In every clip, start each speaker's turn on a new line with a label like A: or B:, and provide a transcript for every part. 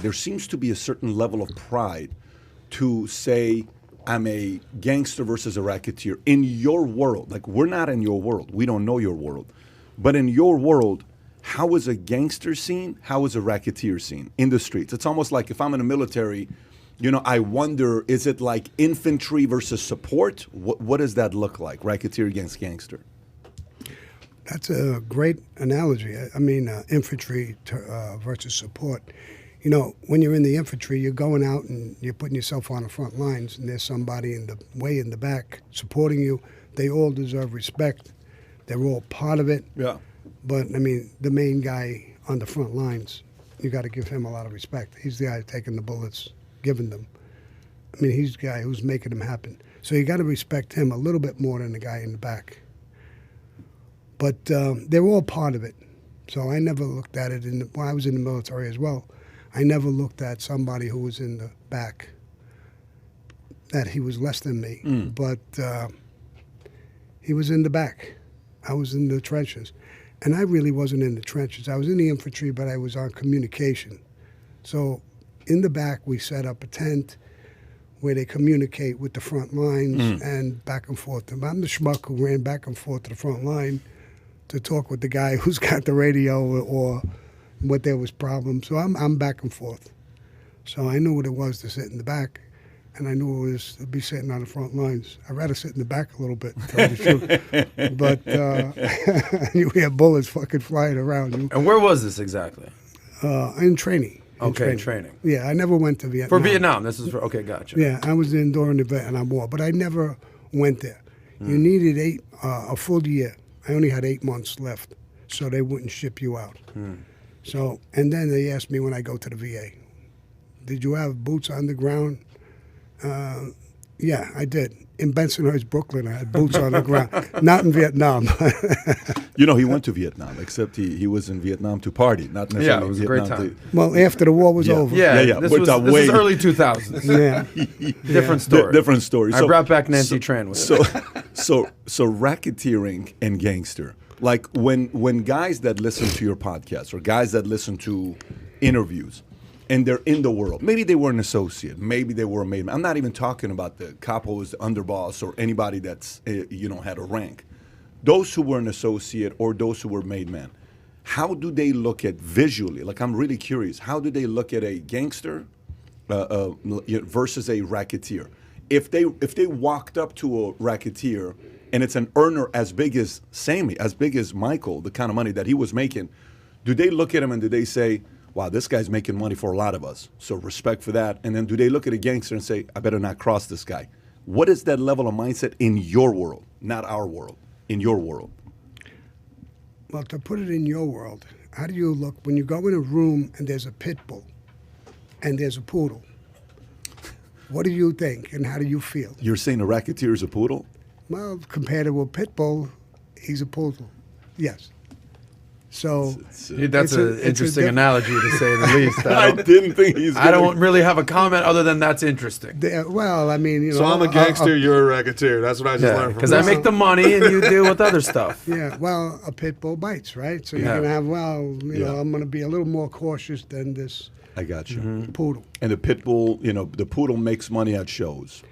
A: there seems to be a certain level of pride to say, I'm a gangster versus a racketeer. In your world, like we're not in your world. We don't know your world. But in your world, how is a gangster scene? How is a racketeer scene in the streets? It's almost like if I'm in the military, you know, I wonder, is it like infantry versus support? What does that look like, racketeer against gangster?
B: That's a great analogy. I mean, infantry versus support. You know, when you're in the infantry, you're going out and you're putting yourself on the front lines, and there's somebody way in the back supporting you. They all deserve respect. They're all part of it.
A: Yeah.
B: But, I mean, the main guy on the front lines, you got to give him a lot of respect. He's the guy taking the bullets, giving them. I mean, he's the guy who's making them happen. So you got to respect him a little bit more than the guy in the back. But they're all part of it. So I never looked at it when I was in the military as well. I never looked at somebody who was in the back that he was less than me. But he was in the back. I was in the trenches. And I really wasn't in the trenches. I was in the infantry, but I was on communication. So in the back, we set up a tent where they communicate with the front lines and back and forth. And I'm the schmuck who ran back and forth to the front line to talk with the guy who's got the radio or what there was problems. So I'm back and forth. So I knew what it was to sit in the back, and I knew it was to be sitting on the front lines. I'd rather sit in the back a little bit, to tell you the truth. But you had bullets fucking flying around you.
C: And where was this exactly?
B: In training.
C: Okay, training.
B: Yeah, I never went to Vietnam.
C: For Vietnam, this is for, okay, gotcha.
B: Yeah, I was in during the Vietnam War, but I never went there. You needed a full year. I only had 8 months left, so they wouldn't ship you out. So, and then they asked me when I go to the VA, did you have boots on the ground? Yeah, I did. In Bensonhurst, Brooklyn, I had boots on the ground. Not in Vietnam.
A: You know, he went to Vietnam, except he was in Vietnam to party, not necessarily
C: Yeah, it was a
A: Vietnam
C: great time.
B: Well, after the war was over.
C: Yeah. This was early 2000s.
B: Yeah.
C: Different story.
A: Different story.
C: I brought back Nancy Tran with it.
A: So racketeering and gangster, like when guys that listen to your podcast or guys that listen to interviews, and they're in the world. Maybe they were an associate. Maybe they were a made man. I'm not even talking about the capo as the underboss or anybody that's had a rank. Those who were an associate or those who were made man, how do they look at visually? Like, I'm really curious. How do they look at a gangster versus a racketeer? If they walked up to a racketeer and it's an earner as big as Sammy, as big as Michael, the kind of money that he was making, do they look at him and do they say, wow, this guy's making money for a lot of us, so respect for that? And then do they look at a gangster and say, I better not cross this guy? What is that level of mindset in your world, not our world, in your world?
B: Well, to put it in your world, how do you look when you go in a room and there's a pit bull and there's a poodle? What do you think and how do you feel?
A: You're saying a racketeer is a poodle?
B: Well, compared to a pit bull, he's a poodle, yes. So
C: that's an interesting analogy to say the least.
A: I didn't think he's.
C: I don't really have a comment other than that's interesting.
B: Well, I mean,
D: So I'm a gangster, you're a racketeer. That's what I just learned from
C: because I make the money and you deal with other stuff.
B: Yeah, well, a pit bull bites, right? So you're gonna have, I'm gonna be a little more cautious than this.
A: I got you.
B: Poodle.
A: And the pit bull, the poodle makes money at shows.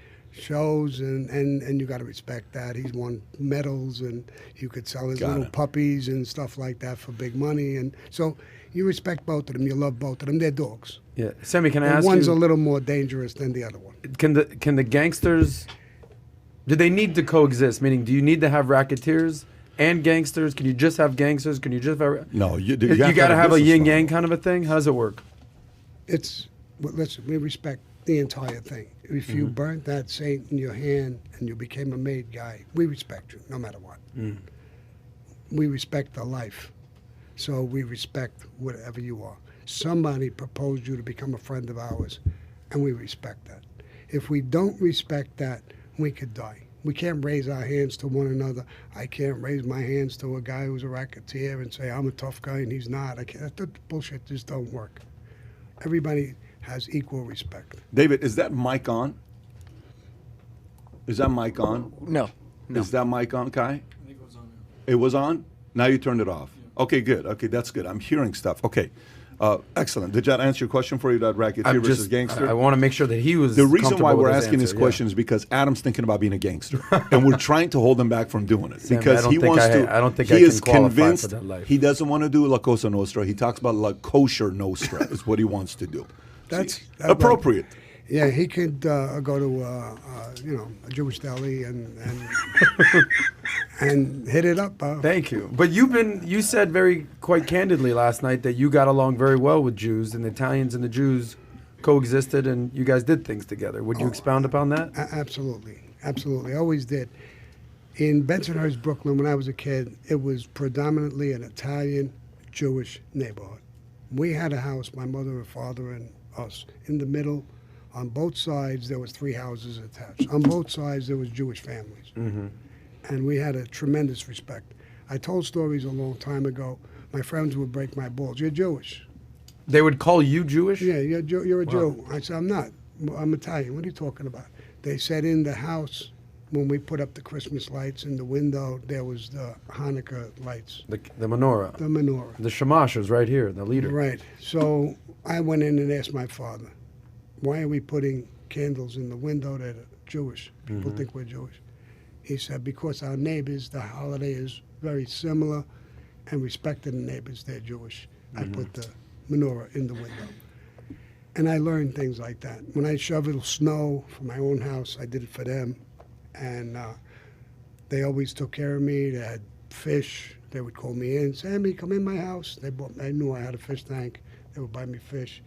B: And you got to respect that. He's won medals, and you could sell his little puppies and stuff like that for big money. And so you respect both of them. You love both of them. They're dogs.
C: Yeah, Sammy, can I ask
B: one's
C: you?
B: a little more dangerous than the other one.
C: Can the gangsters? Do they need to coexist? Meaning, do you need to have racketeers and gangsters? Can you just have gangsters? Can you just have?
A: No, you
C: got to have a yin yang kind of a thing. How does it work?
B: Listen, we respect the entire thing. If you burnt that saint in your hand and you became a made guy, we respect you no matter what. We respect the life. So we respect whatever you are. Somebody proposed you to become a friend of ours, and we respect that. If we don't respect that, we could die. We can't raise our hands to one another. I can't raise my hands to a guy who's a racketeer and say, I'm a tough guy and he's not. I can't. That bullshit just don't work. Everybody has equal respect.
A: David, is that mic on? Is that mic on?
E: No.
A: Is that mic on, Kai?
E: I think it was on now.
A: It was on? Now you turned it off. Yeah. Okay, good. Okay, that's good. I'm hearing stuff. Okay. Excellent. Did that answer your question for you, that Racketeer versus Gangster?
C: I want to make sure that he was.
A: The reason why
C: comfortable
A: we're
C: with his
A: asking this
C: answer,
A: question is because Adam's thinking about being a gangster, and we're trying to hold him back from doing it
C: Sammy,
A: because he wants to.
C: I don't think
A: he
C: I
A: is
C: can qualify
A: convinced
C: for that life.
A: he doesn't want to do La Cosa Nostra. He talks about La Kosher Nostra is what he wants to do.
B: That's
A: appropriate.
B: Yeah, he could go to a Jewish deli and and hit it up.
C: Thank you. But you said quite candidly last night that you got along very well with Jews, and the Italians and the Jews coexisted, and you guys did things together. Would you expound upon that?
B: Absolutely, absolutely. Always did. In Bensonhurst, Brooklyn, when I was a kid, it was predominantly an Italian Jewish neighborhood. We had a house, my mother and father and us, in the middle. On both sides, there was 3 houses attached. On both sides, there was Jewish families.
C: Mm-hmm.
B: And we had a tremendous respect. I told stories a long time ago. My friends would break my balls. You're Jewish.
C: They would call you Jewish?
B: Yeah, you're a
C: Wow.
B: Jew. I said, I'm not. I'm Italian. What are you talking about? They said in the house, when we put up the Christmas lights in the window, there was the Hanukkah lights.
C: The menorah.
B: The menorah.
C: The shamash was right here, the leader.
B: Right. So I went in and asked my father, why are we putting candles in the window that are Jewish? People think we're Jewish. He said, because our neighbors, the holiday is very similar, and respecting the neighbors, they're Jewish. I put the menorah in the window. And I learned things like that. When I shoveled snow for my own house, I did it for them. And they always took care of me. They had fish. They would call me in, Sammy, come in my house. I knew I had a fish tank. They would buy me fish.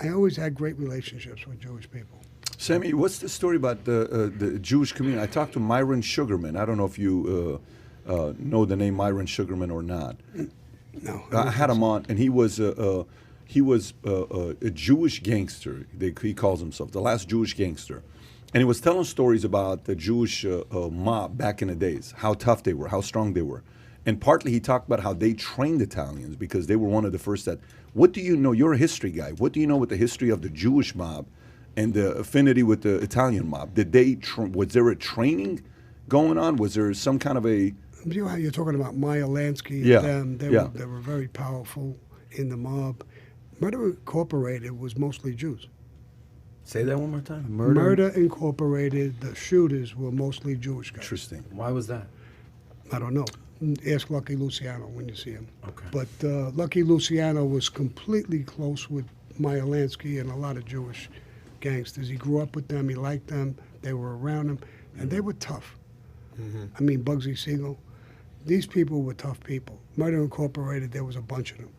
B: I always had great relationships with Jewish people.
A: Sammy, what's the story about the Jewish community? I talked to Myron Sugarman. I don't know if you know the name Myron Sugarman or not.
B: No.
A: I had him on, and he was a Jewish gangster. He calls himself the last Jewish gangster. And he was telling stories about the Jewish mob back in the days, how tough they were, how strong they were. And partly he talked about how they trained Italians because they were one of the first that, what do you know? You're a history guy. What do you know with the history of the Jewish mob and the affinity with the Italian mob? Did they, was there a training going on? Was there some kind of a...
B: You know how you're talking about Meyer Lansky and
A: Yeah,
B: them. They were very powerful in the mob. Murder Incorporated was mostly Jews.
C: Say that one more time.
B: Murder Incorporated, the shooters were mostly Jewish guys.
A: Interesting.
C: Why was that?
B: I don't know. Ask Lucky Luciano when you see him.
C: Okay.
B: But Lucky Luciano was completely close with Meyer Lansky and a lot of Jewish gangsters. He grew up with them. He liked them. They were around him. And they were tough. I mean, Bugsy Siegel. These people were tough people. Murder Incorporated, there was a bunch of them.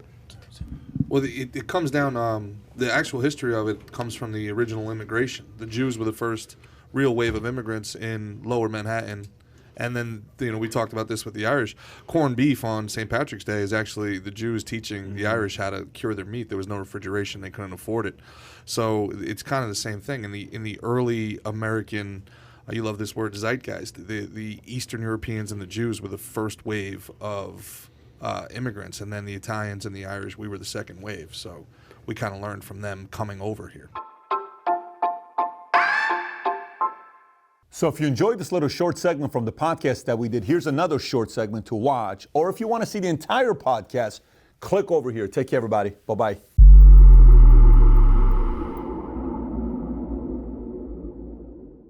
D: Well, it comes down, the actual history of it comes from the original immigration. The Jews were the first real wave of immigrants in lower Manhattan. And then, we talked about this with the Irish. Corned beef on St. Patrick's Day is actually the Jews teaching the Irish how to cure their meat. There was no refrigeration. They couldn't afford it. So it's kind of the same thing. In the early American, you love this word, zeitgeist, the Eastern Europeans and the Jews were the first wave of immigrants. And then the Italians and the Irish, we were the second wave. So we kind of learned from them coming over here.
A: So if you enjoyed this little short segment from the podcast that we did, here's another short segment to watch. Or if you want to see the entire podcast, click over here. Take care, everybody. Bye-bye.